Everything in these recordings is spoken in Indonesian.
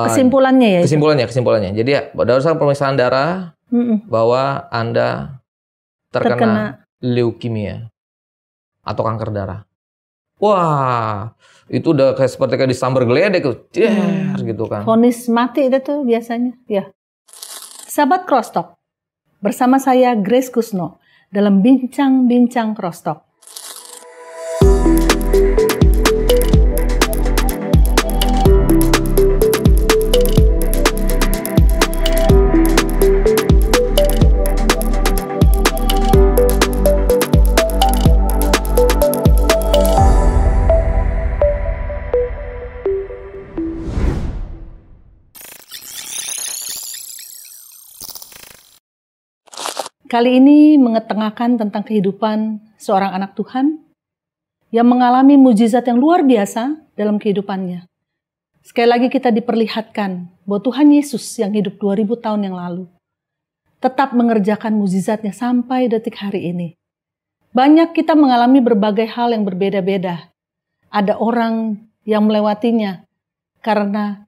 Kesimpulannya ya? Kesimpulannya. Jadi ya, berdasarkan pemeriksaan darah, bahwa Anda terkena leukemia atau kanker darah. Wah, itu udah kayak seperti disambar geledek tuh, gitu kan. Vonis mati itu tuh biasanya, ya. Sahabat Crosstalk, bersama saya Grace Kusno dalam Bincang-Bincang Crosstalk. Kali ini mengetengahkan tentang kehidupan seorang anak Tuhan yang mengalami mujizat yang luar biasa dalam kehidupannya. Sekali lagi kita diperlihatkan bahwa Tuhan Yesus yang hidup 2000 tahun yang lalu tetap mengerjakan mujizatnya sampai detik hari ini. Banyak kita mengalami berbagai hal yang berbeda-beda. Ada orang yang melewatinya karena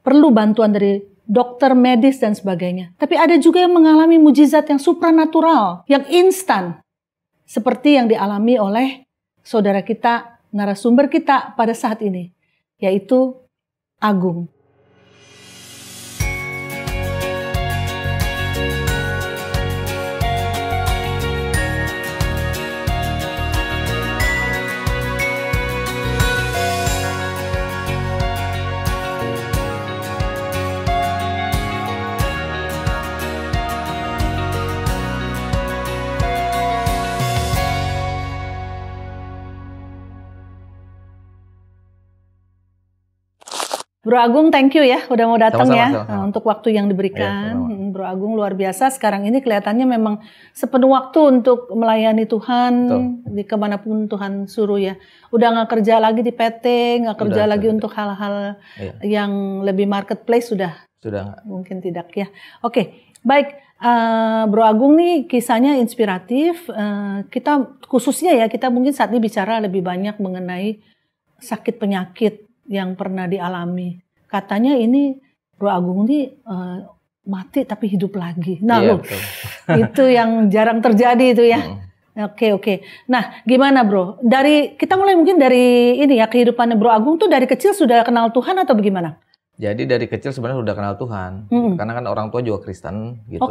perlu bantuan dari dokter medis dan sebagainya. Tapi ada juga yang mengalami mujizat yang supranatural, yang instan. Seperti yang dialami oleh saudara kita, narasumber kita pada saat ini, yaitu Agung. Bro Agung, thank you ya, udah mau datang ya, untuk waktu yang diberikan. Ya, Bro Agung luar biasa, sekarang ini kelihatannya memang sepenuh waktu untuk melayani Tuhan. Di kemanapun Tuhan suruh ya. Udah gak kerja lagi di PT, gak kerja lagi untuk hal-hal yang lebih marketplace, sudah mungkin tidak ya. Oke, baik. Bro Agung nih kisahnya inspiratif. Kita khususnya ya, kita mungkin saat ini bicara lebih banyak mengenai sakit penyakit yang pernah dialami. Katanya ini Bro Agung ini mati tapi hidup lagi. Nah, itu yang jarang terjadi itu ya. Oke. Nah, gimana Bro? Kita mulai mungkin dari ini ya, kehidupannya Bro Agung tuh dari kecil sudah kenal Tuhan atau bagaimana? Jadi dari kecil sebenarnya sudah kenal Tuhan. Karena kan orang tua juga Kristen gitu.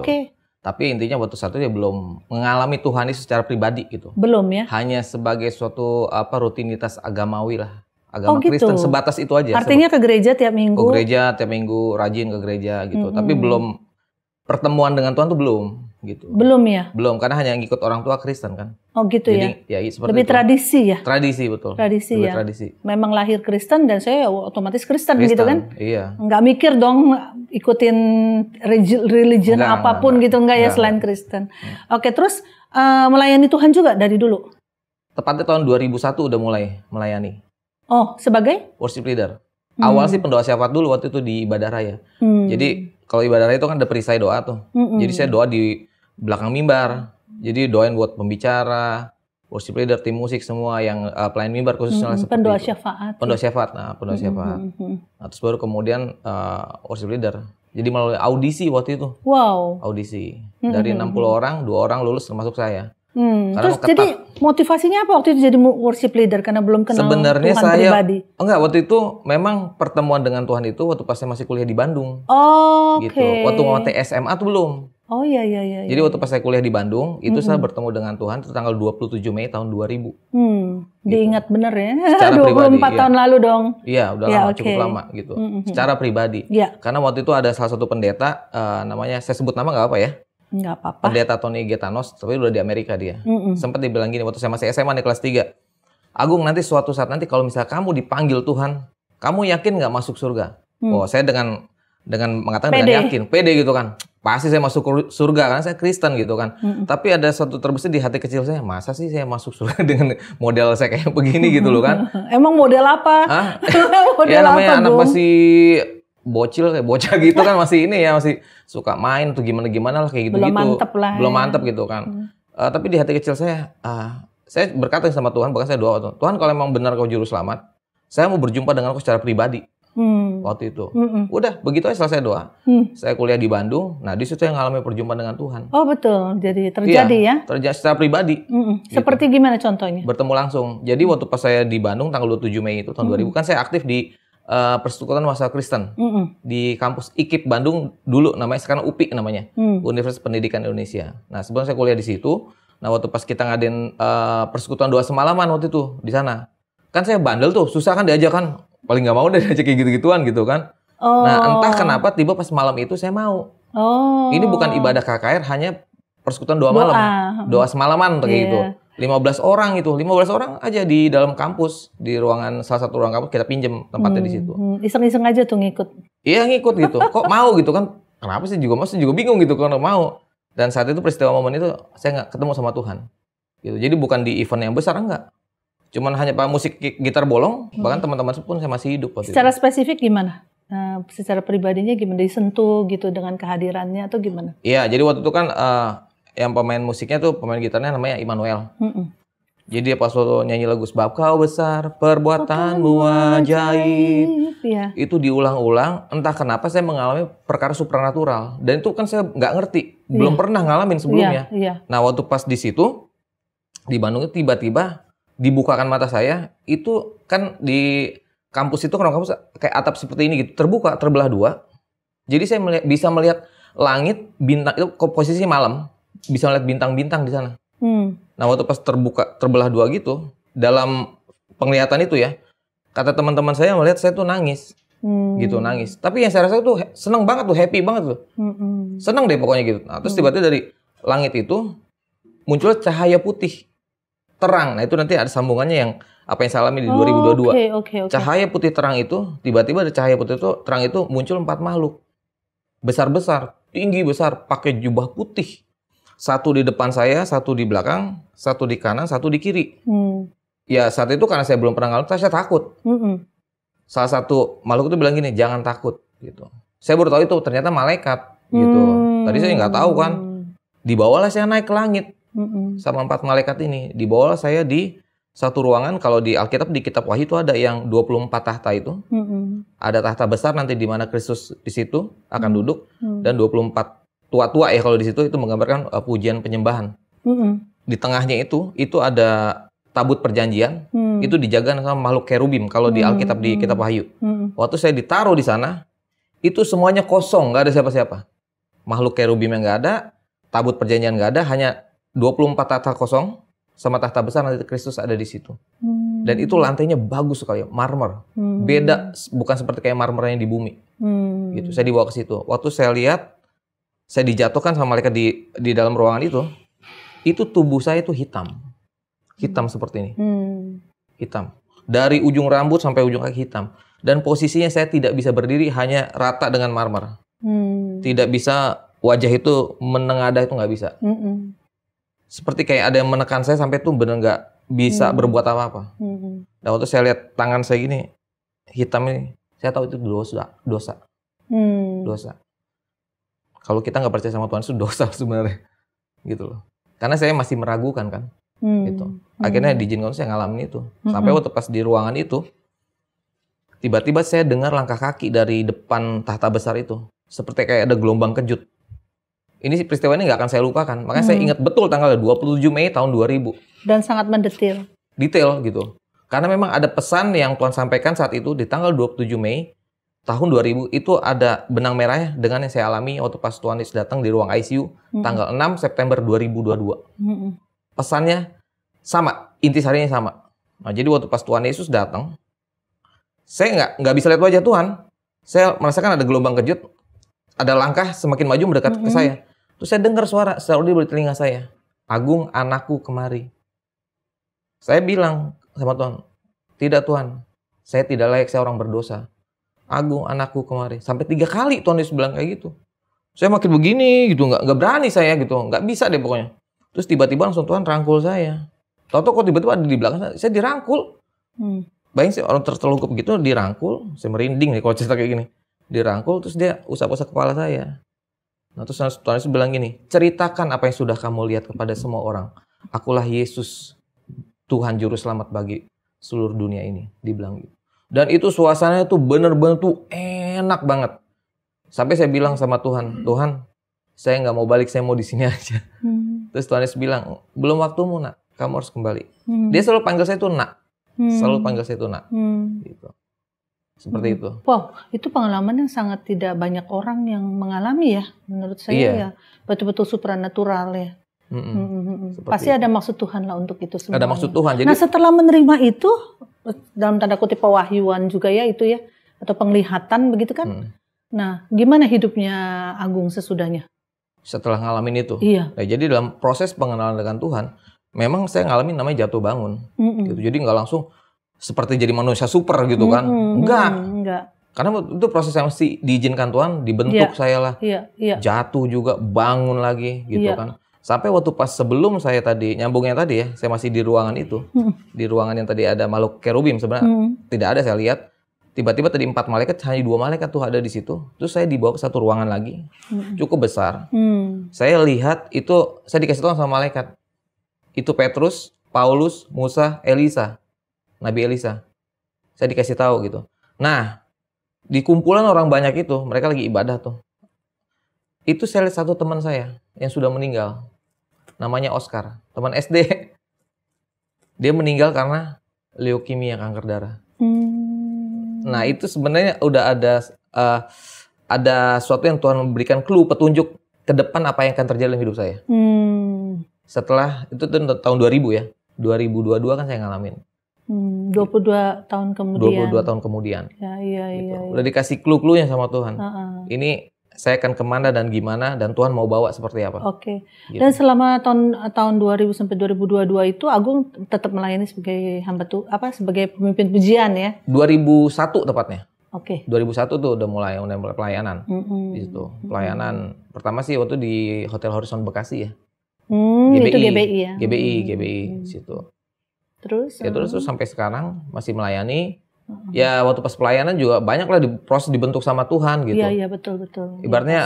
Tapi intinya waktu satu dia belum mengalami Tuhan itu secara pribadi gitu. Belum ya? Hanya sebagai suatu rutinitas agamawi lah. Agama Kristen sebatas itu aja. Artinya ke gereja tiap minggu? Ke gereja tiap minggu, rajin ke gereja gitu. Tapi belum pertemuan dengan Tuhan tuh belum gitu. Belum ya? Belum, karena hanya ngikut orang tua Kristen kan. Oh gitu. Jadi, ya? Seperti lebih itu. Tradisi ya? Tradisi betul. Tradisi lebih ya? Tradisi. Memang lahir Kristen dan saya otomatis Kristen gitu kan? Iya. Nggak mikir dong ikutin religion apapun gitu, enggak ya selain Kristen. Oke, terus melayani Tuhan juga dari dulu? Tepatnya tahun 2001 udah mulai melayani. Oh, sebagai? Worship leader. Awal sih pendoa syafaat dulu waktu itu di ibadah raya. Jadi kalau ibadah raya itu kan ada perisai doa tuh. Jadi saya doa di belakang mimbar. Jadi doain buat pembicara, worship leader, tim musik semua yang pelayan mimbar khususnya seperti pendoa itu. Syafaat. Pendoa syafaat. Nah, pendoa syafaat. Nah, terus baru kemudian worship leader. Jadi melalui audisi waktu itu. Wow. Audisi. Dari 60 orang, 2 orang lulus termasuk saya. Terus jadi motivasinya apa waktu itu jadi worship leader karena belum kenal sebenarnya Tuhan pribadi? Enggak, waktu itu memang pertemuan dengan Tuhan itu waktu pas saya masih kuliah di Bandung. Gitu. Waktu mau SMA tuh belum. Oh iya. Jadi waktu pas saya kuliah di Bandung itu saya bertemu dengan Tuhan itu tanggal 27 Mei tahun 2000. Gitu. Diingat bener ya. Secara 24 pribadi, tahun lalu dong. Iya, udah lama, cukup lama gitu. Secara pribadi. Karena waktu itu ada salah satu pendeta namanya, saya sebut nama nggak apa ya? Nggak apa-apa. Pendeta Tony Getanos, tapi udah di Amerika dia. Sempat dibilang gini waktu saya masih SMA nih kelas 3. Agung, nanti suatu saat nanti kalau misalnya kamu dipanggil Tuhan, kamu yakin nggak masuk surga? Oh, saya dengan mengatakan dengan yakin, pede gitu kan. Pasti saya masuk surga karena saya Kristen gitu kan. Tapi ada suatu terbesit di hati kecil saya, masa sih saya masuk surga dengan model saya kayak begini gitu loh kan. Emang model apa? Model ya namanya apa, anak masih bocil kayak bocah gitu kan, masih ini ya, masih suka main tuh gimana lah kayak gitu. Belum mantep lah. Belum mantep gitu kan. Tapi di hati kecil saya berkata sama Tuhan, bahkan saya doa, Tuhan kalau memang benar kau juru selamat, saya mau berjumpa dengan kau secara pribadi. waktu itu. Udah, begitu aja selesai doa. Saya kuliah di Bandung. Nah, di situ yang ngalami perjumpaan dengan Tuhan. Oh betul, jadi terjadi ya? Terjadi secara pribadi. Seperti gitu. Gimana contohnya? Bertemu langsung. Jadi waktu pas saya di Bandung tanggal 27 Mei itu tahun 2000 kan saya aktif di Persekutuan Mahasiswa Kristen di kampus IKIP Bandung dulu, namanya sekarang UPI namanya, Universitas Pendidikan Indonesia. Nah, sebelum saya kuliah di situ, nah waktu pas kita ngadain persekutuan doa semalaman waktu itu di sana, kan saya bandel tuh, susah kan diajak kan, paling nggak mau deh diajak kayak gitu-gituan gitu kan. Nah, entah kenapa tiba pas malam itu saya mau. Ini bukan ibadah KKR, hanya persekutuan doa malam, doa semalaman kayak gitu. 15 orang itu, 15 orang aja di dalam kampus, di ruangan salah satu ruang kampus kita pinjem tempatnya di situ. Iseng-iseng aja tuh ngikut. Iya ngikut gitu. Kok mau gitu kan? Kenapa sih juga bingung gitu kalau mau. Dan saat itu peristiwa momen itu saya nggak ketemu sama Tuhan. Gitu. Jadi bukan di event yang besar enggak. Cuman hanya pak musik gitar bolong, bahkan teman-teman pun saya masih hidup. Secara spesifik gimana? Secara pribadinya gimana? Disentuh gitu dengan kehadirannya atau gimana? Iya, jadi waktu itu kan yang pemain musiknya tuh, pemain gitarnya namanya Immanuel. Jadi dia pas waktu nyanyi lagu Sebab Kau Besar, Perbuatanmu Ajaib, itu diulang-ulang. Entah kenapa saya mengalami perkara supranatural. Dan itu kan saya nggak ngerti, belum pernah ngalamin sebelumnya. Nah waktu pas di situ, di Bandung itu tiba-tiba dibukakan mata saya. Itu kan di kampus itu, kan kampus kayak atap seperti ini gitu, terbuka, terbelah dua. Jadi saya bisa melihat langit, bintang, itu posisinya malam. Bisa melihat bintang-bintang di sana. Nah waktu pas terbelah dua gitu, dalam penglihatan itu ya, kata teman-teman saya melihat saya tuh nangis, gitu nangis. Tapi yang saya rasa tuh seneng banget tuh, happy banget tuh, seneng deh pokoknya gitu. Nah, terus tiba-tiba dari langit itu muncul cahaya putih, terang. Nah itu nanti ada sambungannya yang apa yang saya alami di 2022. Cahaya putih terang itu, tiba-tiba ada cahaya putih itu terang itu muncul 4 makhluk, besar-besar, tinggi besar, pakai jubah putih. Satu di depan saya, satu di belakang, satu di kanan, satu di kiri. Ya saat itu karena saya belum pernah ngalamin, saya takut. Salah satu makhluk itu bilang gini, jangan takut. Gitu. Saya baru tahu itu ternyata malaikat. Gitu. Tadi saya nggak tahu kan. Dibawalah saya naik ke langit sama 4 malaikat ini. Dibawalah saya di satu ruangan. Kalau di Alkitab, di Kitab Wahyu itu ada yang 24 tahta itu. Ada tahta besar nanti di mana Kristus di situ akan duduk, dan 24 tua-tua ya kalau di situ, itu menggambarkan pujian penyembahan. Di tengahnya itu ada tabut perjanjian, itu dijaga sama makhluk kerubim kalau di Alkitab, di Kitab Wahyu. Waktu saya ditaruh di sana, itu semuanya kosong, nggak ada siapa-siapa. Makhluk kerubim yang nggak ada, tabut perjanjian nggak ada, hanya 24 tahta kosong sama tahta besar nanti Kristus ada di situ. Dan itu lantainya bagus sekali, marmer. Beda, bukan seperti kayak marmer yang di bumi. Gitu. Saya dibawa ke situ. Waktu saya lihat, saya dijatuhkan sama malaikat di dalam ruangan itu tubuh saya itu hitam seperti ini, hitam. Dari ujung rambut sampai ujung kaki hitam. Dan posisinya saya tidak bisa berdiri, hanya rata dengan marmer. Tidak bisa, wajah itu menengadah itu nggak bisa. Seperti kayak ada yang menekan saya sampai tuh bener nggak bisa berbuat apa-apa. Dan waktu saya lihat tangan saya gini, hitam ini, saya tahu itu dosa. Kalau kita nggak percaya sama Tuhan itu dosa sebenarnya, gitu loh. Karena saya masih meragukan kan, gitu. Akhirnya diizinkan saya ngalamin itu. Sampai waktu pas di ruangan itu, tiba-tiba saya dengar langkah kaki dari depan tahta besar itu, seperti kayak ada gelombang kejut. Ini peristiwa ini nggak akan saya lupakan. Makanya saya ingat betul tanggal 27 Mei tahun 2000. Dan sangat mendetil. Detail gitu. Karena memang ada pesan yang Tuhan sampaikan saat itu di tanggal 27 Mei. Tahun 2000 itu ada benang merahnya dengan yang saya alami waktu pas Tuhan Yesus datang di ruang ICU tanggal 6 September 2022. Pesannya sama, intisarinya sama. Nah, jadi waktu pas Tuhan Yesus datang, saya nggak bisa lihat wajah Tuhan. Saya merasakan ada gelombang kejut, ada langkah semakin maju mendekat ke saya. Terus saya dengar suara selalu di telinga saya, Agung, anakku, kemari. Saya bilang sama Tuhan, tidak Tuhan, saya tidak layak, saya orang berdosa. Agung, anakku, kemari. Sampai 3 kali Tuhan Yesus bilang kayak gitu. Saya makin begini gitu, nggak berani saya gitu, nggak bisa deh pokoknya. Terus tiba-tiba langsung Tuhan rangkul saya. Tahu-tahu kok tiba-tiba ada di belakang saya dirangkul. Bayangin sih orang tertelungkup gitu dirangkul, saya merinding nih kalau cerita kayak gini. Dirangkul terus dia usap-usap kepala saya. Nah terus Tuhan Yesus bilang gini, ceritakan apa yang sudah kamu lihat kepada semua orang. Akulah Yesus, Tuhan Juru Selamat bagi seluruh dunia ini. Dibilang gitu. Dan itu suasananya tuh bener-bener tuh enak banget. Sampai saya bilang sama Tuhan, Tuhan, saya nggak mau balik, saya mau di sini aja. Terus Tuhan Yesus bilang, belum waktumu nak, kamu harus kembali. Dia selalu panggil saya tuh nak, selalu panggil saya tuh nak. Gitu. Seperti itu. Wow, itu pengalaman yang sangat tidak banyak orang yang mengalami ya. Menurut saya ya, betul-betul supranatural ya. Pasti ada maksud Tuhan lah untuk itu semua. Ada maksud Tuhan. Jadi, nah setelah menerima itu, dalam tanda kutip pewahyuan juga ya itu ya, atau penglihatan begitu kan. Nah, gimana hidupnya Agung sesudahnya? Setelah ngalamin itu. Iya. Nah, jadi dalam proses pengenalan dengan Tuhan, memang saya ngalamin namanya jatuh bangun. Gitu. Jadi nggak langsung seperti jadi manusia super gitu kan. Enggak. Karena itu proses yang mesti diizinkan Tuhan, dibentuk saya lah. Jatuh juga, bangun lagi gitu kan. Sampai waktu pas sebelum saya tadi, nyambungnya tadi ya, saya masih di ruangan itu. Di ruangan yang tadi ada makhluk kerubim sebenarnya. Tidak ada saya lihat. Tiba-tiba tadi 4 malaikat, hanya 2 malaikat tuh ada di situ. Terus saya dibawa ke satu ruangan lagi, cukup besar. Saya lihat itu, saya dikasih tahu sama malaikat. Itu Petrus, Paulus, Musa, Elisa. Nabi Elisa. Saya dikasih tahu gitu. Nah, di kumpulan orang banyak itu, mereka lagi ibadah tuh. Itu saya lihat satu teman saya yang sudah meninggal. Namanya Oscar, teman SD. Dia meninggal karena leukemia, kanker darah. Nah, itu sebenarnya udah ada sesuatu yang Tuhan memberikan clue, petunjuk ke depan apa yang akan terjadi dalam hidup saya. Setelah itu tahun 2000 ya. 2022 kan saya ngalamin. 22 tahun kemudian. 22 tahun kemudian. Iya. Udah dikasih clue-cluenya sama Tuhan. Ini saya akan kemana dan gimana, dan Tuhan mau bawa seperti apa. Oke. Gitu. Dan selama tahun 2000 sampai 2022 itu Agung tetap melayani sebagai hamba tuh sebagai pemimpin pujian ya? 2001 tepatnya. Oke. 2001 tuh udah mulai pelayanan. Di situ. Pelayanan pertama sih waktu di Hotel Horizon Bekasi ya. Itu GBI ya. GBI situ. Terus sampai sekarang masih melayani. Ya waktu pas pelayanan juga banyak lah proses dibentuk sama Tuhan gitu. Iya betul. Ibaratnya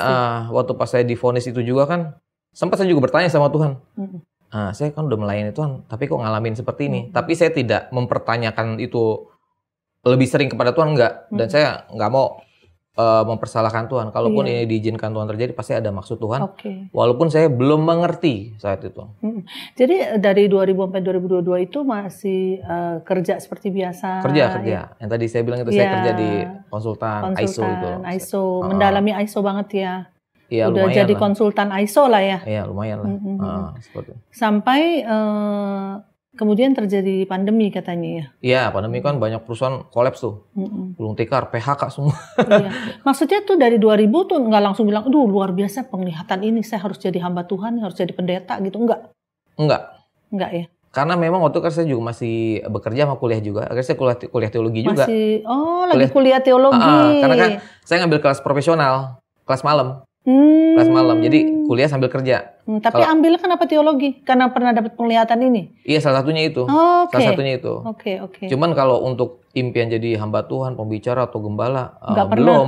waktu pas saya divonis itu juga kan sempat saya juga bertanya sama Tuhan. Saya kan udah melayani Tuhan, tapi kok ngalamin seperti ini. Tapi saya tidak mempertanyakan itu lebih sering kepada Tuhan, enggak. Dan saya nggak mau mempersalahkan Tuhan. Kalaupun ini diizinkan Tuhan terjadi, pasti ada maksud Tuhan. Walaupun saya belum mengerti saat itu. Jadi dari 2000 sampai 2022 itu masih kerja seperti biasa? Kerja. Yang tadi saya bilang itu saya kerja di konsultan ISO itu. ISO, mendalami ISO banget ya? Iya, udah lumayan jadi lah. Konsultan ISO lah ya? Iya, lumayan lah. Seperti. Sampai kemudian terjadi pandemi katanya ya? Iya, pandemi kan banyak perusahaan kolaps tuh. Gulung tikar, PHK semua. Iya. Maksudnya tuh dari 2000 tuh nggak langsung bilang, aduh luar biasa penglihatan ini, saya harus jadi hamba Tuhan, harus jadi pendeta gitu, enggak? Enggak ya? Karena memang waktu kan saya juga masih bekerja sama kuliah juga. Akhirnya saya kuliah teologi juga. Lagi kuliah teologi. Karena kan saya ngambil kelas profesional, kelas malam. Kelas malam, jadi kuliah sambil kerja. Tapi ambil kenapa teologi? Karena pernah dapat penglihatan ini? Iya, salah satunya itu. Salah satunya itu. Oke. Cuman kalau untuk impian jadi hamba Tuhan, pembicara atau gembala, belum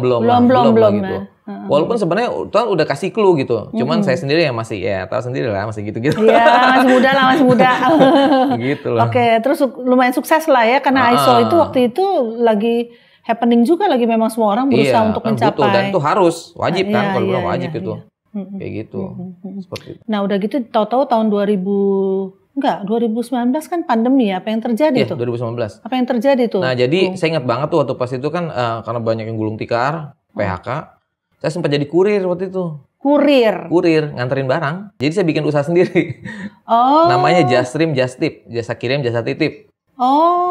gitu. Walaupun sebenarnya Tuhan udah kasih clue gitu. Cuman saya sendiri yang masih, ya tahu sendiri lah, masih gitu-gitu. Iya, masih muda. Gitu lah. Oke, terus lumayan sukses lah ya, karena ISO itu waktu itu lagi happening juga, lagi memang semua orang berusaha untuk mencapai. Butuh, dan itu harus, wajib kan, kalau bilang wajib itu. Kayak gitu. Seperti itu. Nah udah gitu tahu-tahu tahun 2019 kan pandemi ya, apa yang terjadi tuh? 2019. Apa yang terjadi tuh? Nah jadi saya ingat banget tuh waktu pas itu kan karena banyak yang gulung tikar, PHK, saya sempat jadi kurir waktu itu. Kurir, nganterin barang. Jadi saya bikin usaha sendiri. Namanya Justrim Justip, jasa kirim jasa titip.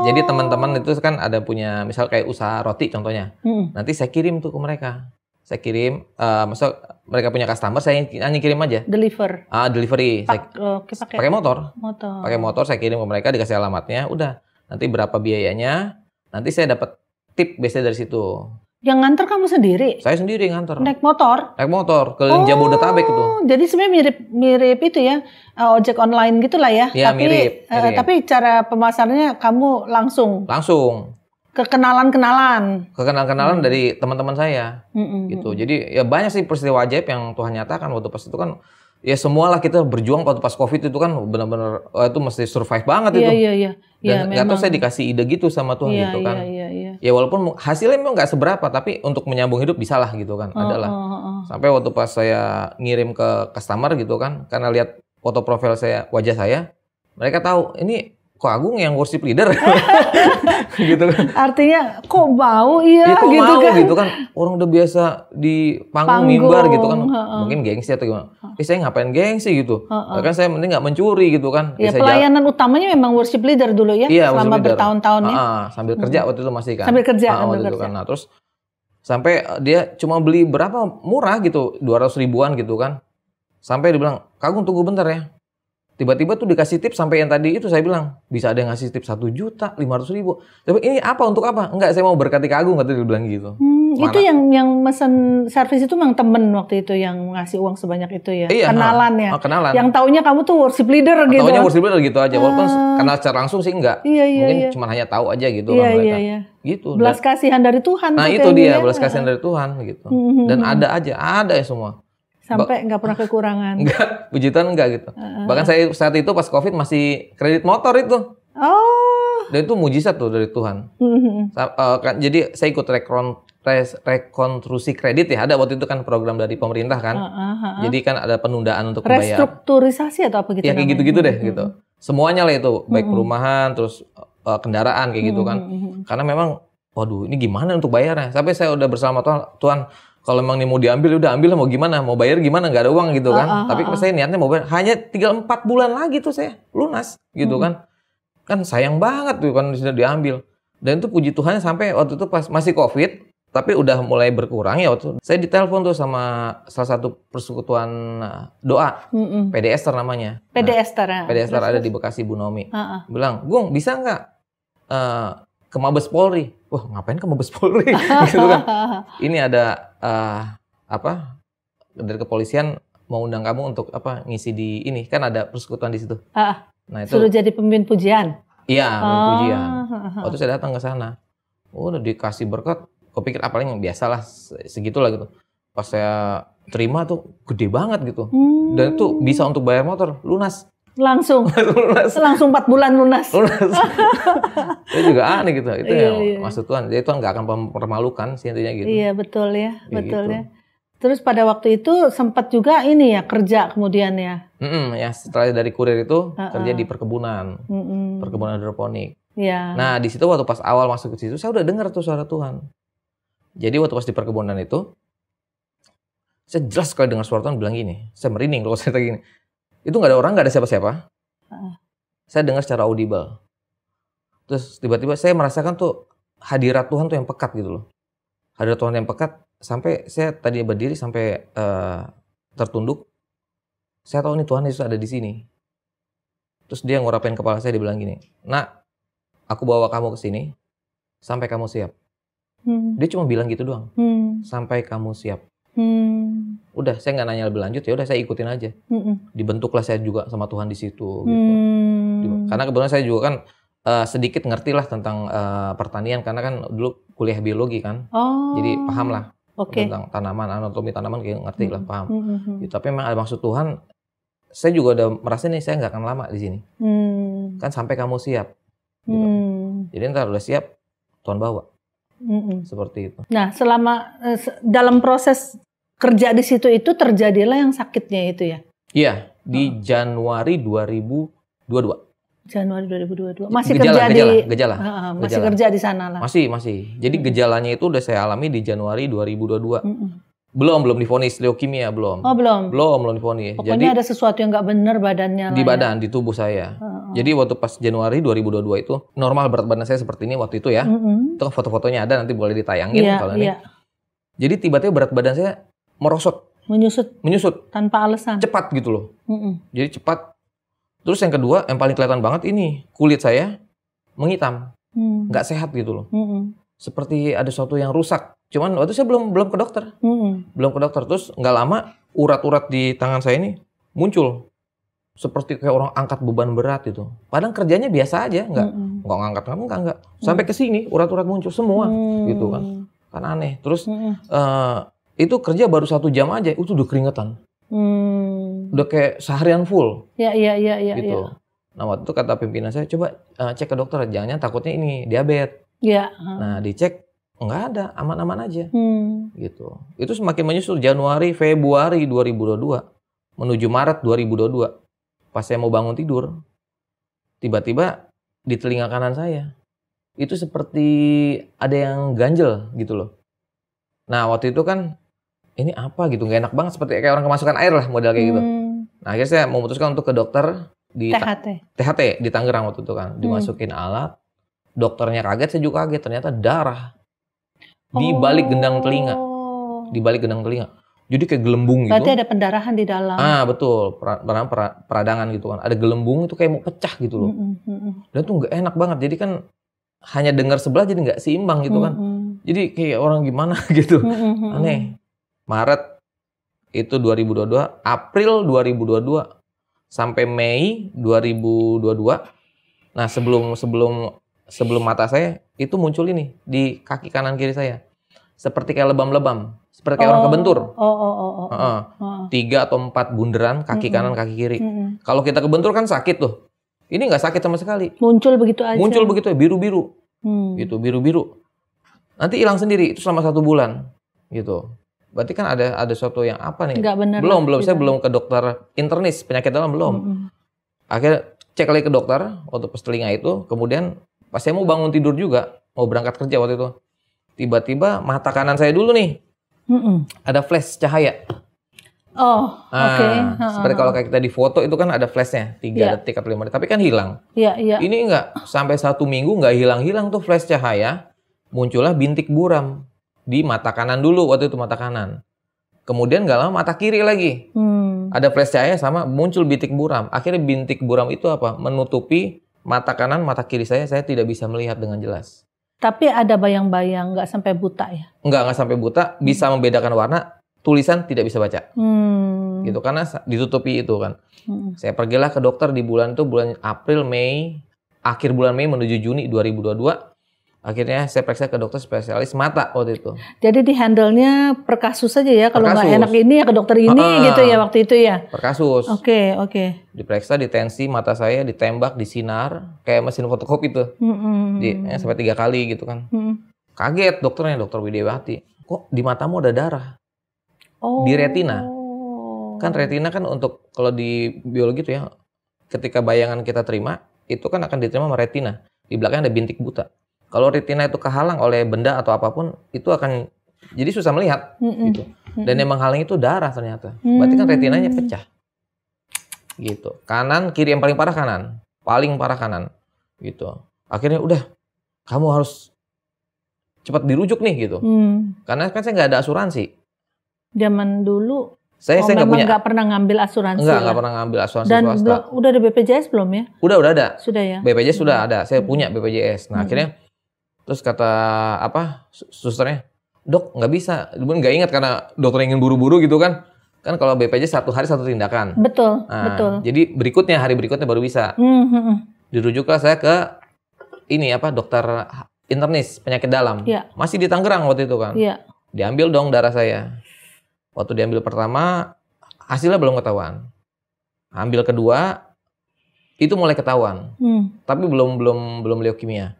Jadi teman-teman itu kan ada punya misal kayak usaha roti contohnya. Nanti saya kirim tuh ke mereka. Saya kirim, maksud mereka punya customer, saya hanya kirim aja. Delivery. Pakai motor. Pakai motor saya kirim ke mereka, dikasih alamatnya, udah. Nanti berapa biayanya? Nanti saya dapat tip biasanya dari situ. Yang nganter kamu sendiri? Saya sendiri nganter. Naik motor? Naik motor, keliling Jabodetabek itu. Jadi sebenarnya mirip itu ya, ojek online gitulah ya. Iya, mirip. Tapi cara pemasarannya kamu langsung? Langsung. Kekenalan dari teman-teman saya. Gitu. Jadi ya banyak sih peristiwa ajaib yang Tuhan nyatakan waktu pas itu kan. Ya semualah kita berjuang waktu pas COVID itu kan benar-benar itu mesti survive banget itu. Iya. Dan nggak tahu saya dikasih ide gitu sama Tuhan gitu kan. Iya. Ya walaupun hasilnya memang nggak seberapa, tapi untuk menyambung hidup bisa lah gitu kan, adalah. Sampai waktu pas saya ngirim ke customer gitu kan, karena lihat foto profil saya, wajah saya, mereka tahu ini kok Agung yang worship leader gitu kan. Artinya kok mau iya kok gitu mau, kan. gitu kan. Orang udah biasa di panggung mimbar gitu kan. Mungkin gengsi atau gimana. Saya ngapain gengsi gitu. Kan saya mending nggak mencuri gitu kan. Ya, pelayanan utamanya memang worship leader dulu ya. Iya, selama bertahun-tahun ya. Sambil kerja waktu itu masih kan. Sambil kerja. Kan. Nah, terus sampai dia cuma beli berapa murah gitu, 200 ribuan gitu kan. Sampai dia bilang, Kak Agung tunggu bentar ya. Tiba-tiba tuh dikasih tips sampai yang tadi itu saya bilang, bisa ada yang ngasih tips 1.500.000. Tapi ini apa, untuk apa? Enggak, saya mau berkati Kak Agung, katanya dia bilang gitu. Itu yang mesen servis itu memang temen waktu itu yang ngasih uang sebanyak itu ya? Iya, kenalan ya? Kenalan. Yang taunya kamu tuh worship leader gitu? Taunya worship leader gitu aja, walaupun kenal secara langsung sih enggak. Mungkin cuma hanya tahu aja gitu kan mereka. Gitu. Belas kasihan dari Tuhan. Nah itu dia, belas kasihan dari Tuhan gitu. Dan ada ya semua. Sampai nggak pernah kekurangan. Enggak, puji Tuhan enggak gitu. Bahkan saya saat itu pas COVID masih kredit motor itu. Dan itu mujizat tuh dari Tuhan. Jadi saya ikut rekonstruksi kredit ya. Ada waktu itu kan program dari pemerintah kan. Jadi kan ada penundaan untuk membayar. Restrukturisasi atau apa gitu? Ya kayak gitu-gitu deh gitu. Semuanya lah itu, baik perumahan, terus kendaraan kayak gitu kan. Karena memang, waduh ini gimana untuk bayarnya. Sampai saya udah bersama Tuhan. Kalau memang ini mau diambil, udah ambil, mau gimana, mau bayar gimana, nggak ada uang gitu kan. Tapi saya niatnya mau bayar, hanya tinggal 4 bulan lagi tuh saya lunas gitu kan. Kan sayang banget tuh kan sudah diambil. Dan itu puji Tuhan sampai waktu itu pas masih COVID, tapi udah mulai berkurang ya waktu itu. Saya ditelepon tuh sama salah satu persekutuan doa, PD Esther namanya. PD Esther. PD Esther ada di Bekasi, Bu Nomi. Bilang, Gung bisa nggak ke Mabes Polri? Wah ngapain ke Mabes Polri? Gitu kan. Ini ada dari kepolisian mau undang kamu untuk ngisi di ini, kan ada persekutuan di situ. Nah itu suruh jadi pemimpin pujian. Iya, pemimpin pujian. Waktu saya datang ke sana, udah dikasih berkat. Kepikir paling biasalah segitulah gitu. Pas saya terima tuh gede banget gitu. Dan itu bisa untuk bayar motor lunas. Langsung 4 bulan lunas. Itu juga aneh gitu. Itu maksud Tuhan. Jadi Tuhan nggak akan mempermalukan sih intinya gitu. Iya betul ya, betul gitu. Ya. Terus pada waktu itu sempat juga ini ya kerja kemudian ya. Ya setelah dari kurir itu kerja di perkebunan, perkebunan hidroponik. Iya. Nah di situ waktu pas awal masuk ke situ saya udah dengar tuh suara Tuhan. Jadi waktu pas di perkebunan itu, saya jelas sekali dengar suara Tuhan bilang gini. Saya merinding kalau saya gini. Itu nggak ada orang, nggak ada siapa-siapa. Saya dengar secara audible. Terus tiba-tiba saya merasakan tuh hadirat Tuhan tuh yang pekat gitu loh. Hadirat Tuhan yang pekat sampai saya tadi berdiri sampai tertunduk. Saya tahu nih Tuhan Yesus ada di sini. Terus dia ngurapin kepala saya, dia bilang gini, Nak, aku bawa kamu ke sini sampai kamu siap. Dia cuma bilang gitu doang. Sampai kamu siap. Udah, saya nggak nanya lebih lanjut, ya udah saya ikutin aja. Dibentuklah saya juga sama Tuhan di situ. Gitu. Karena kebetulan saya juga kan sedikit ngerti lah tentang pertanian, karena kan dulu kuliah biologi kan, jadi paham lah tentang tanaman, anatomi tanaman, kayak ngerti lah, paham. Gitu. Tapi memang ada maksud Tuhan. Saya juga udah merasa nih saya nggak akan lama di sini. Kan sampai kamu siap. Gitu. Jadi ntar udah siap, Tuhan bawa. Seperti itu. Nah, selama dalam proses kerja di situ itu terjadilah yang sakitnya itu ya? Iya, di Januari 2022. Januari 2022. Masih gejala. Masih kerja di sana lah. Masih. Jadi gejalanya itu udah saya alami di Januari 2022. Belum divonis leukemia, belum. Oh, belum. Belum divonis. Pokoknya ada sesuatu yang nggak benar badannya di badan, di tubuh saya. Jadi waktu pas Januari 2022 itu normal berat badan saya seperti ini waktu itu ya. Itu foto-fotonya ada, nanti boleh ditayangin kalau ini. Jadi tiba-tiba berat badan saya merosot. Menyusut. Tanpa alasan. Cepat gitu loh. Jadi cepat. Terus yang kedua, yang paling kelihatan banget ini, kulit saya menghitam. Nggak sehat gitu loh. Seperti ada sesuatu yang rusak. Cuman waktu itu saya belum ke dokter. Belum ke dokter. Terus nggak lama, urat-urat di tangan saya ini muncul. Seperti kayak orang angkat beban berat gitu. Padahal kerjanya biasa aja. Nggak ngangkat, enggak. Sampai ke sini, urat-urat muncul semua. Gitu kan. Kan aneh. Terus itu kerja baru 1 jam aja, itu udah keringetan. Udah kayak seharian full. Iya. Gitu. Nah waktu itu kata pimpinan saya, coba cek ke dokter, jangan takutnya ini diabetes. Iya. Nah dicek nggak ada, aman-aman aja. Gitu. Itu semakin menyusut Januari, Februari 2022 menuju Maret 2022. Pas saya mau bangun tidur, tiba-tiba di telinga kanan saya itu seperti ada yang ganjel gitu loh. Nah waktu itu kan ini apa gitu, nggak enak banget, seperti kayak orang kemasukan air lah, model kayak gitu. Nah akhirnya saya memutuskan untuk ke dokter di THT di Tangerang waktu itu kan, dimasukin alat, dokternya kaget, saya juga kaget, ternyata darah di balik gendang telinga, di balik gendang telinga. Jadi kayak gelembung gitu. Berarti ada pendarahan di dalam. Betul, peradangan gitu kan. Ada gelembung itu kayak mau pecah gitu loh. Dan tuh nggak enak banget. Jadi kan hanya dengar sebelah jadi nggak seimbang gitu kan. Jadi kayak orang gimana gitu. Aneh. Maret itu 2022, April 2022 sampai Mei 2022. Nah sebelum mata saya itu muncul ini di kaki kanan kiri saya. Seperti kayak lebam-lebam. Seperti kayak orang kebentur. 3 atau 4 bunderan kaki kanan kaki kiri. Kalau kita kebentur kan sakit tuh. Ini nggak sakit sama sekali. Muncul begitu aja. Muncul begitu ya, biru-biru. Gitu, biru-biru. Nanti hilang sendiri itu selama 1 bulan. Gitu. Berarti kan ada sesuatu yang apa nih? Nggak benar. Belum. Saya belum ke dokter internis penyakit dalam belum. Akhirnya cek lagi ke dokter waktu pas telinga itu. Kemudian pas saya mau bangun tidur juga, mau berangkat kerja waktu itu. Tiba-tiba mata kanan saya dulu nih. Ada flash cahaya. Oke. Seperti kalau kayak kita di foto itu kan ada flashnya 3 detik atau 5 detik, tapi kan hilang. Iya. Ini enggak, sampai 1 minggu enggak hilang-hilang tuh flash cahaya. Muncullah bintik buram di mata kanan dulu waktu itu, mata kanan. Kemudian enggak lama mata kiri lagi. Ada flash cahaya sama muncul bintik buram. Akhirnya bintik buram itu apa? Menutupi mata kanan, mata kiri saya tidak bisa melihat dengan jelas. Tapi ada bayang-bayang, nggak sampai buta ya? Nggak sampai buta, bisa membedakan warna, tulisan tidak bisa baca. Gitu, karena ditutupi itu kan. Saya pergilah ke dokter di bulan April, Mei, akhir bulan Mei menuju Juni 2022. Akhirnya saya periksa ke dokter spesialis mata waktu itu. Jadi di handle-nya per kasus saja ya, kalau nggak enak ini ya ke dokter ini gitu ya waktu itu ya? Per kasus. Oke. Diperiksa, ditensi mata saya, ditembak, disinar, kayak mesin fotokopi tuh. Sampai 3 kali gitu kan. Kaget dokternya, dokter Widiawati. Kok di matamu ada darah? Di retina. Kan retina kan untuk, kalau di biologi tuh ya, ketika bayangan kita terima, itu kan akan diterima sama retina. Di belakang ada bintik buta. Kalau retina itu kehalang oleh benda atau apapun, itu akan jadi susah melihat. Gitu. Dan yang menghalangi itu darah ternyata. Berarti kan retinanya pecah. Gitu. Kanan, kiri, yang paling parah kanan. Paling parah kanan. Gitu. Akhirnya udah, kamu harus cepat dirujuk nih gitu. Karena kan saya nggak ada asuransi. Zaman dulu saya nggak pernah ngambil asuransi. Nggak pernah ngambil asuransi dan swasta. Udah ada BPJS belum ya? Udah ada. Sudah ya. BPJS sudah ada. Saya punya BPJS. Nah akhirnya terus kata susternya, dok nggak bisa. Nggak ingat karena dokter ingin buru-buru gitu kan. Kan kalau BPJS 1 hari 1 tindakan. Betul. Jadi hari berikutnya baru bisa. Dirujuklah saya ke dokter internis penyakit dalam. Masih di Tangerang waktu itu kan. Diambil dong darah saya. Waktu diambil pertama, hasilnya belum ketahuan. Ambil kedua, itu mulai ketahuan. Tapi belum leukemia.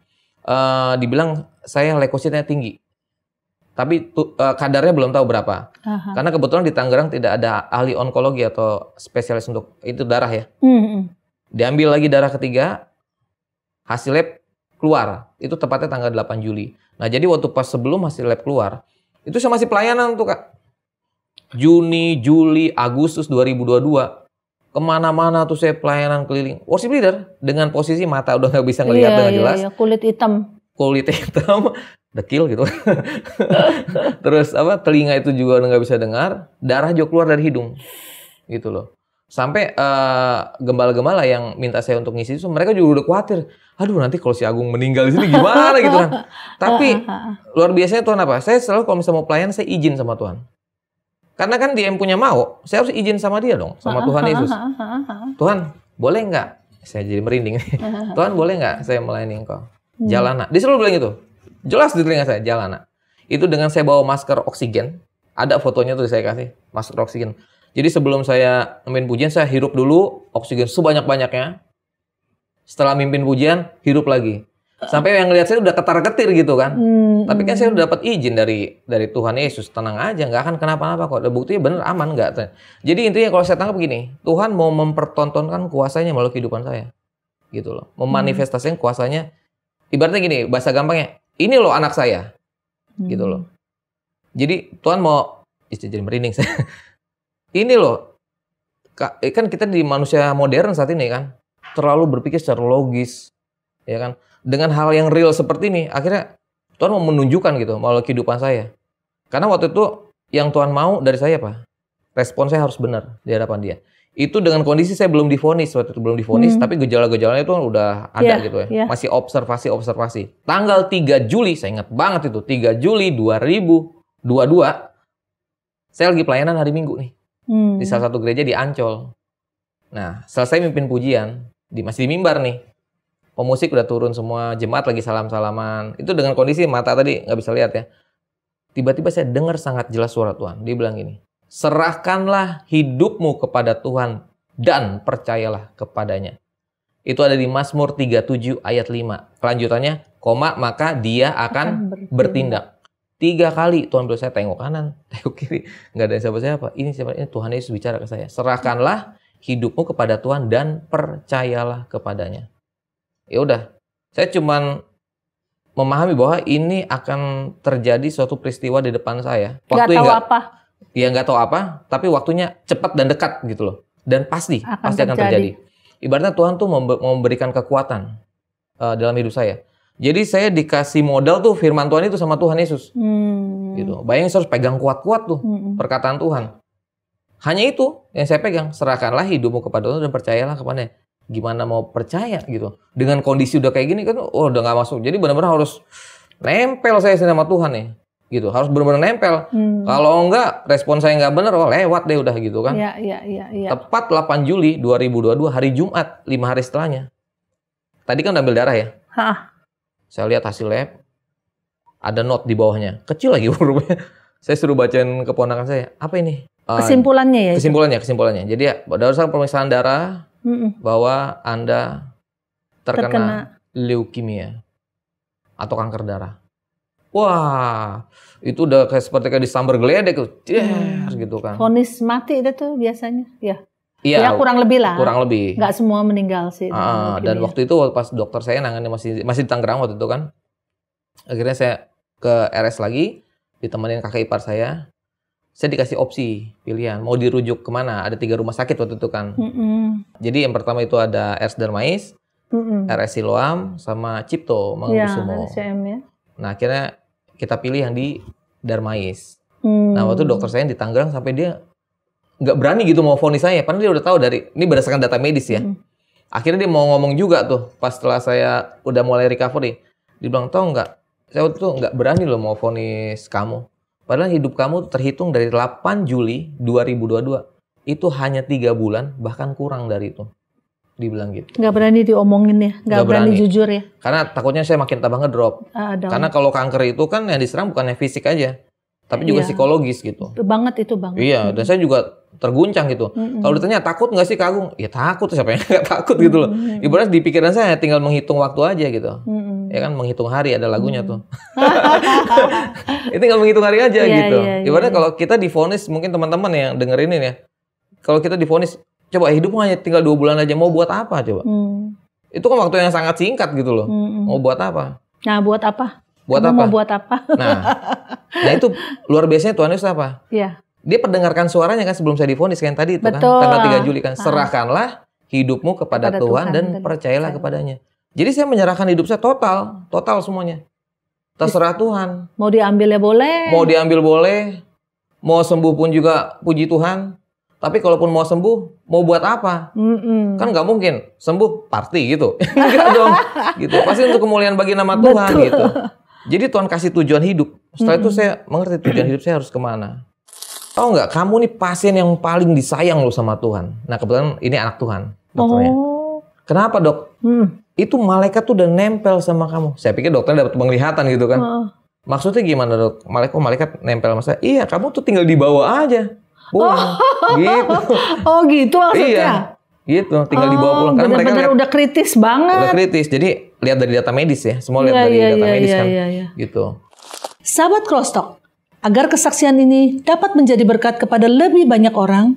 Dibilang saya leukositnya tinggi. Tapi kadarnya belum tahu berapa. Karena kebetulan di Tangerang tidak ada ahli onkologi atau spesialis untuk itu darah ya. Diambil lagi darah ketiga, hasil lab keluar. Itu tepatnya tanggal 8 Juli. Nah jadi waktu pas sebelum hasil lab keluar, itu saya masih pelayanan tuh Kak. Juni, Juli, Agustus 2022. Kemana-mana tuh saya pelayanan keliling. Worship leader dengan posisi mata udah nggak bisa ngelihat dengan jelas. Kulit hitam, dekil gitu. Terus telinga itu juga udah nggak bisa dengar. Darah juga keluar dari hidung, gitu loh. Sampai gembala-gembala yang minta saya untuk ngisi itu, mereka juga udah khawatir. Aduh nanti kalau si Agung meninggal di sini gimana gitu kan. Tapi luar biasanya Tuhan apa? Saya selalu kalau misalnya mau pelayan saya izin sama Tuhan. Karena kan dia yang punya mau, saya harus izin sama dia dong, sama Tuhan Yesus. Tuhan, boleh nggak? Saya jadi merinding. Tuhan, boleh nggak saya melayani engkau? Jalan nak. Dia selalu bilang gitu. Jelas di telinga saya, jalan nak. Itu dengan saya bawa masker oksigen. Ada fotonya tuh saya kasih, masker oksigen. Jadi sebelum saya mimpin pujian, saya hirup dulu oksigen sebanyak-banyaknya. Setelah mimpin pujian, hirup lagi. Sampai yang ngelihat saya udah ketar-ketir gitu kan. Tapi kan saya udah dapat izin dari Tuhan Yesus, tenang aja, nggak akan kenapa-napa kok. Dan buktinya bener aman nggak. Jadi intinya kalau saya tangkap begini, Tuhan mau mempertontonkan kuasanya melalui kehidupan saya, gitu loh. Memanifestasikan kuasanya. Ibaratnya gini, bahasa gampangnya, ini loh anak saya, gitu loh. Jadi Tuhan mau, jadi merinding saya. Ini loh, kan kita di manusia modern saat ini kan, terlalu berpikir secara logis, ya kan. Dengan hal yang real seperti ini, akhirnya Tuhan mau menunjukkan gitu melalui kehidupan saya. Karena waktu itu yang Tuhan mau dari saya apa? Respon saya harus benar di hadapan Dia. Itu dengan kondisi saya belum divonis, waktu itu belum divonis, tapi gejala-gejalanya itu udah ada gitu ya. Masih observasi. Tanggal 3 Juli, saya ingat banget itu, 3 Juli 2022, saya lagi pelayanan hari Minggu nih. Di salah satu gereja di Ancol. Nah, selesai mimpin pujian, masih di mimbar nih. Pemusik udah turun semua, jemaat lagi salam-salaman. Itu dengan kondisi mata tadi nggak bisa lihat ya. Tiba-tiba saya dengar sangat jelas suara Tuhan. Dia bilang gini, serahkanlah hidupmu kepada Tuhan dan percayalah kepadanya. Itu ada di Mazmur 37 ayat 5. Kelanjutannya, maka dia akan bertindak. 3 kali Tuhan bilang, saya tengok kanan, tengok kiri. Nggak ada siapa-siapa. Ini Tuhan Yesus bicara ke saya. Serahkanlah hidupmu kepada Tuhan dan percayalah kepadanya. Ya udah, saya cuman memahami bahwa ini akan terjadi suatu peristiwa di depan saya. Waktu nggak tahu apa, tapi waktunya cepat dan dekat gitu loh. Dan pasti akan terjadi. Ibaratnya Tuhan tuh memberikan kekuatan dalam hidup saya. Jadi saya dikasih modal tuh firman Tuhan itu sama Tuhan Yesus. Gitu. Bayangin saya harus pegang kuat-kuat tuh perkataan Tuhan. Hanya itu yang saya pegang, serahkanlah hidupmu kepada Tuhan dan percayalah kepadanya. Gimana mau percaya gitu dengan kondisi udah kayak gini kan, udah nggak masuk. Jadi benar-benar harus nempel saya sama Tuhan nih, gitu. Harus benar-benar nempel. Kalau enggak, respon saya nggak benar, lewat deh udah gitu kan. Iya. Tepat 8 Juli 2022 hari Jumat, 5 hari setelahnya. Tadi kan udah ambil darah ya. Saya lihat hasil lab, ada note di bawahnya, kecil lagi hurufnya. Saya suruh bacain keponakan saya, apa ini? Kesimpulannya ya. Kesimpulannya. Jadi ya, berdasarkan pemeriksaan darah. Bahwa Anda terkena leukemia atau kanker darah. Wah, itu udah seperti disambar geledek gitu kan. Vonis mati itu tuh biasanya, ya. Iya, ya kurang lebih lah. Kurang lebih. Nggak semua meninggal sih. Dan waktu itu pas dokter saya nangani masih di Tangerang waktu itu kan. Akhirnya saya ke RS lagi, ditemenin kakak ipar saya. Saya dikasih opsi pilihan mau dirujuk kemana, ada 3 rumah sakit waktu itu kan. Jadi yang pertama itu ada RS Darmais, RS Siloam, sama Cipto Mangunkusumo. Ya. Nah akhirnya kita pilih yang di Darmais. Nah waktu dokter saya di Tangerang sampai dia nggak berani gitu mau vonis saya, padahal dia udah tahu ini berdasarkan data medis ya. Akhirnya dia mau ngomong juga tuh pas setelah saya udah mulai recovery, dia bilang tau nggak, saya waktu itu nggak berani loh mau vonis kamu. Padahal hidup kamu terhitung dari 8 Juli 2022. Itu hanya 3 bulan, bahkan kurang dari itu. Dibilang gitu. Nggak berani diomongin ya? Nggak berani jujur ya? Karena takutnya saya makin tambah ngedrop. Karena kalau kanker itu kan yang diserang bukannya fisik aja. Tapi juga psikologis gitu. Itu banget. Iya, dan saya juga terguncang gitu. Kalau ditanya takut nggak sih Kak? Ya takut, siapa yang nggak takut gitu loh. Ibaratnya di pikiran saya tinggal menghitung waktu aja gitu. Ya kan menghitung hari, ada lagunya tuh. Itu tinggal menghitung hari aja gitu. Ibaratnya kalau kita divonis, mungkin teman-teman yang dengerin ini ya. Kalau kita divonis, coba hidupmu hanya tinggal 2 bulan aja, mau buat apa coba? Itu kan waktu yang sangat singkat gitu loh. Mau buat apa? Nah, buat apa? Mau buat apa? Nah itu luar biasanya Tuhan Yesus apa? Iya. Dia pendengarkan suaranya kan sebelum saya divonis kan tadi itu kan tanggal 3 Juli kan, serahkanlah hidupmu kepada Tuhan dan percayalah kepadanya. Jadi saya menyerahkan hidup saya total semuanya. Terserah Tuhan. Mau diambilnya boleh. Mau sembuh pun juga puji Tuhan. Tapi kalaupun mau sembuh, mau buat apa? Kan nggak mungkin sembuh party gitu. Enggak dong. Gitu. Pasti untuk kemuliaan bagi nama Tuhan gitu. Jadi Tuhan kasih tujuan hidup. Setelah itu saya mengerti tujuan hidup saya harus kemana. Tahu nggak, kamu nih pasien yang paling disayang loh sama Tuhan. Nah kebetulan ini anak Tuhan dokternya. Kenapa dok? Itu malaikat tuh udah nempel sama kamu. Saya pikir dokternya dapat penglihatan gitu kan. Maksudnya gimana dok? Malaikat nempel sama saya. Iya, kamu tuh tinggal dibawa aja. Gitu. Gitu maksudnya? Iya, gitu. Tinggal dibawa pulang. Karena mereka udah kritis banget. Udah kritis. Jadi lihat dari data medis ya. Semua lihat dari data medis kan. Gitu. Sahabat Crosstalk, agar kesaksian ini dapat menjadi berkat kepada lebih banyak orang,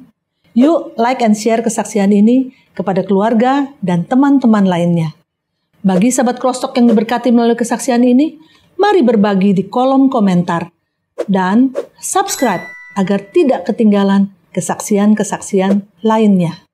yuk like and share kesaksian ini kepada keluarga dan teman-teman lainnya. Bagi sahabat Crosstalk yang diberkati melalui kesaksian ini, mari berbagi di kolom komentar. Dan subscribe agar tidak ketinggalan kesaksian-kesaksian lainnya.